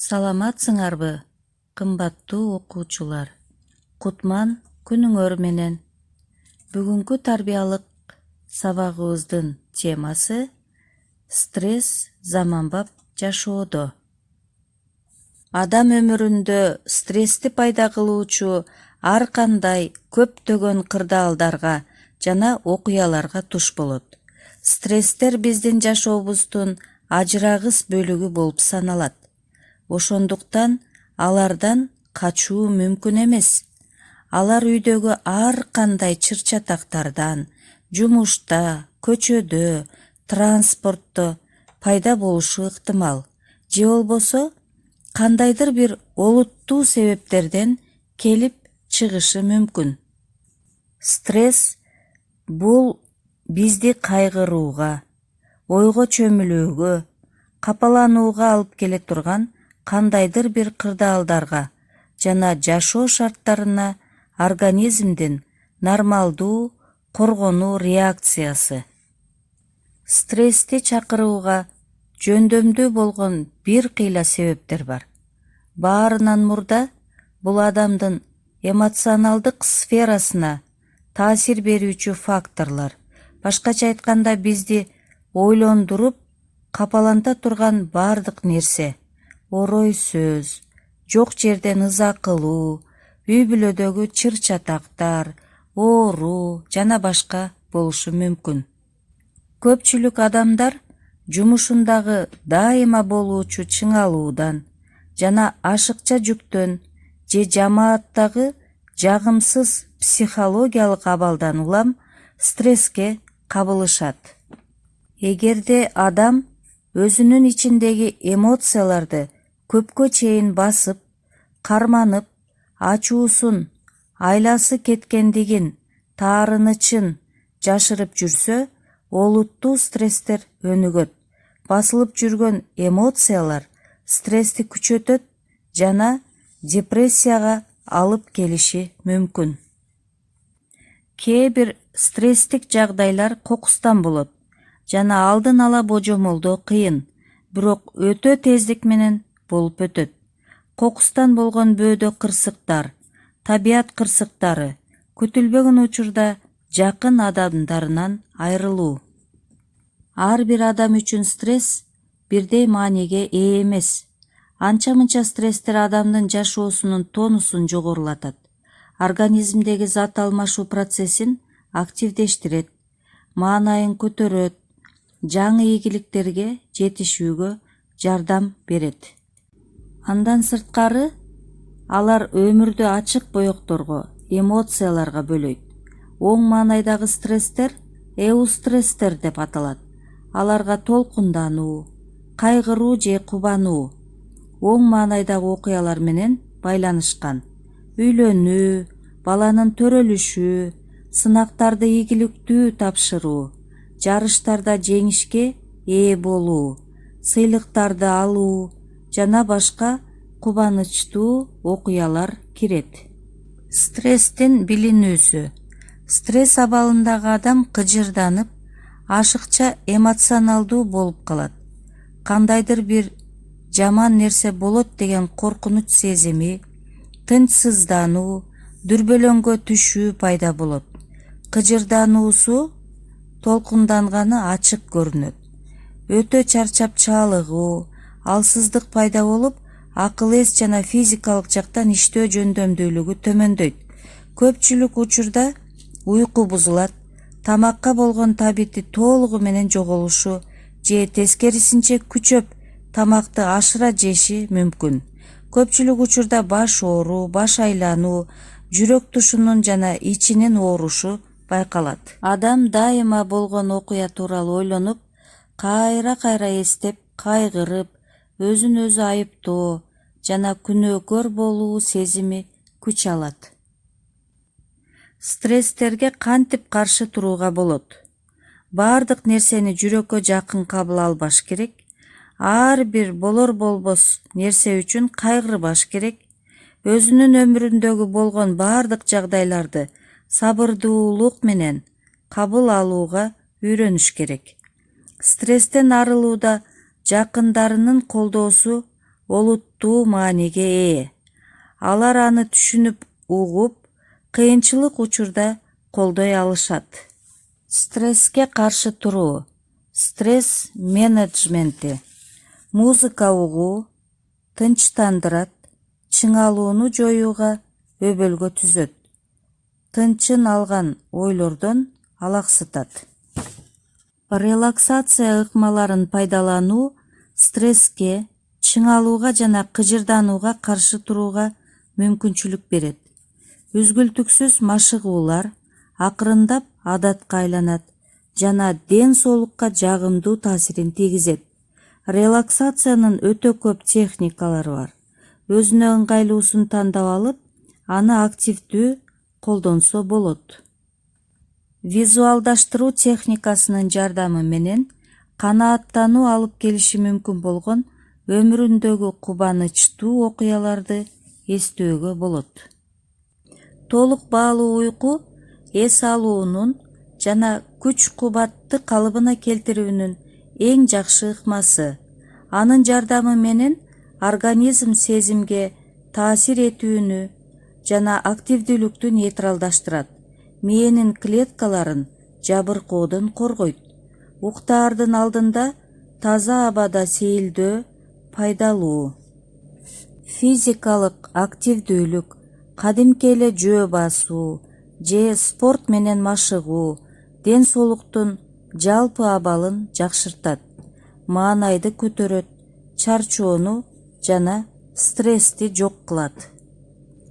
Саламатсыңарбы, кымбаттуу окуучулар. Кутман күнүңөр менен. Бүгүнкү тарбиялык сабагыбыздын темасы стресс заманбап жашоодо. Адам өмүрүндө стрессти пайда кылуучу ар кандай көптөгөн кырдаалдарга жана окуяларга туш болот. Стресстер биздин жашообуздун ажырагыс бөлүгү болуп саналат. Ошондуктан алардан качуу мүмкүн эмес. Алар үйдөгү ар кандай чыр-чатактардан, жумушта, көчөдө, транспортто пайда болушу ыктымал. Же болбосо кандайдыр бир олуттуу себептерден келип чыгышы мүмкүн. Стресс бул бизди кайгырууга, ойго чөмүлүүгө, капаланууга алып келе турган кандайдыр бир кырдаалдарга жана жашоо шарттарына организмдин нормалдуу коргонуу реакциясы. Стрессти чакырууга жөндөмдүү болгон бир кыйла себептер бар. Баарынан мурда бул адамдын эмоционалдык сферасына таасир берүүчү факторлор. Башкача айтканда бизди ойлондуруп, капаланта турган бардык нерсе, орой сөз, жок жерден ыза кылуу, үй бүлөдөгү чыр-чатактар, ооруу жана башка болушу мүмкүн. Көпчүлүк адамдар жумушундагы дайыма болуучу чыңалуудан жана ашыкча жүктөн же жамааттагы жагымсыз психологиялык абалдан улам стресске кабылышат. Эгерде адам өзүнүн ичиндеги эмоцияларды көпкө чейин басып, карманып, ачуусун, айласы кеткендигин, таарынычын жашырып жүрсө, олуттуу стресстер өнүгөт. Басылып жүргөн эмоциялар стрессти күчөтөт жана депрессияга алып келиши мүмкүн. Кээ бир стресстик жагдайлар кокустан болот жана алдын ала божомолдоо кыйын, бирок өтө тездик менен болуп өтөт. Кокустан болгон бөөдө кырсыктар, табият кырсыктары, күтүлбөгөн учурда жакын адамдарынан айрылуу. Ар бир адам үчүн стресс бирдей мааниге ээ эмес. Анча-мынча стресстер адамдын жашоосунун тонусун жогорулатат. Организмдеги зат алмашуу процессин активдештирет, маанайын көтөрөт, жаңы ийгиликтерге жетишүүгө жардам берет. Андан сырткары, алар өмүрдү ачык боекторго, эмоцияларга бөлөйт. Оң маанайдагы стресстер эустресстер деп аталат. Аларга толкундануу, кайгыруу же кубануу оң маанайдагы окуялар менен байланышкан. Үйлөнүү, баланын төрөлүшү, сынактарды ийгиликтүү тапшыруу, жарыштарда жеңишке ээ болуу, сыйлыктарды алуу жана башка кубанычтуу окуялар кирет. Стресстин билинүүсү. Стресс абалындагы адам кыжырданып, ашыкча эмоционалдуу болуп калат. Кандайдыр бир жаман нерсе болот деген коркунуч сезими, тынчсыздануу, дүрбөлөңгө түшүү пайда болот. Кыжырдануусу толкунданганы ачык көрүнөт. Өтө чарчап чалыгуу, алсыздык пайда болуп, акыл эс жана физикалык жактан иштөө жөндөмдүүлүгү төмөндөйт. Көпчүлүк учурда уйку бузулат, тамакка болгон табити толугу менен жоголушу же тескерисинче күчөп, тамакты ашыра жеши мүмкүн. Көпчүлүк учурда баш ооруу, баш айлануу, жүрөк тушунун жана ичинин оорушу байкалат. Адам дайыма болгон окуя тууралуу ойлонуп, кайра-кайра эстеп, кайгырып, өзүн өзү айыптоо жана күнөөкөр болуу сезими күч алат. Стресстерге кантип каршы турууга болот? Бардык нерсени жүрөккө жакын кабыл албаш керек. Ар бир болор болбос нерсе үчүн кайгырбаш керек. Өзүнүн өмүрүндөгү болгон бардык жагдайларды сабырдуулук менен кабыл алууга үйрөнүш керек. Стресстен арылууда жакындарынын колдоосу олуттуу мааниге ээ. Алар аны түшүнүп, угуп, кыйынчылык учурда колдой алышат. Стресске каршы туруу, стресс менеджменти. Музыка угуу тынчтандырат, чыңалууну жоюуга өбөлгө түзөт. Тынчын алган ойлордон алаксытат. Релаксация ыкмаларын пайдалануу стресске, чыңалууга жана кыжырданууга каршы турууга мүмкүнчүлүк берет. Үзгүлтүксүз машыгуулар акырындап адатка айланат жана ден соолукка жагымдуу таасирин тийгизет. Релаксациянын өтө көп техникалары бар. Өзүнө ыңгайлуусун тандап алып, аны активдүү колдонсо болот. Визуалдаштыруу техникасынын жардамы менен канааттануу алып келиши мүмкүн болгон өмүрүндөгү кубанычтуу окуяларды эстөөгө болот. Толук баалуу уйку эс алуунун жана күч-кубатты калыбына келтирүүнүн эң жакшы ыкмасы. Анын жардамы менен организм сезимге таасир этүүнү жана активдүүлүктү нейтралдаштырат. Мээнин клеткаларын жабыркоодон коргойт. Уктаардын алдында таза абада сейилдөө пайдалуу. Физикалык активдүүлүк, кадимки эле жөө басуу же спорт менен машыгуу ден соолуктун жалпы абалын жакшыртат, маанайды көтөрөт, чарчоону жана стрессти жок кылат.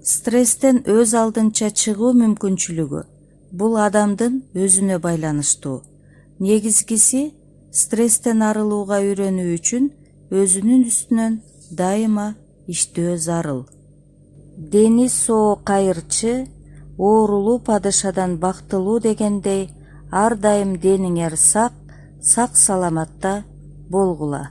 Стресстен өз алдынча чыгуу мүмкүнчүлүгү бул адамдын өзүнө байланыштуу. Негизгиси стресстен арылууга үйрөнүү үчүн өзүнүн үстүнөн дайыма иштөө зарыл. Дени соо кайырчы, оорулуу падышадан бактылуу дегендей, ар дайым дениңер сак саламатта болгула.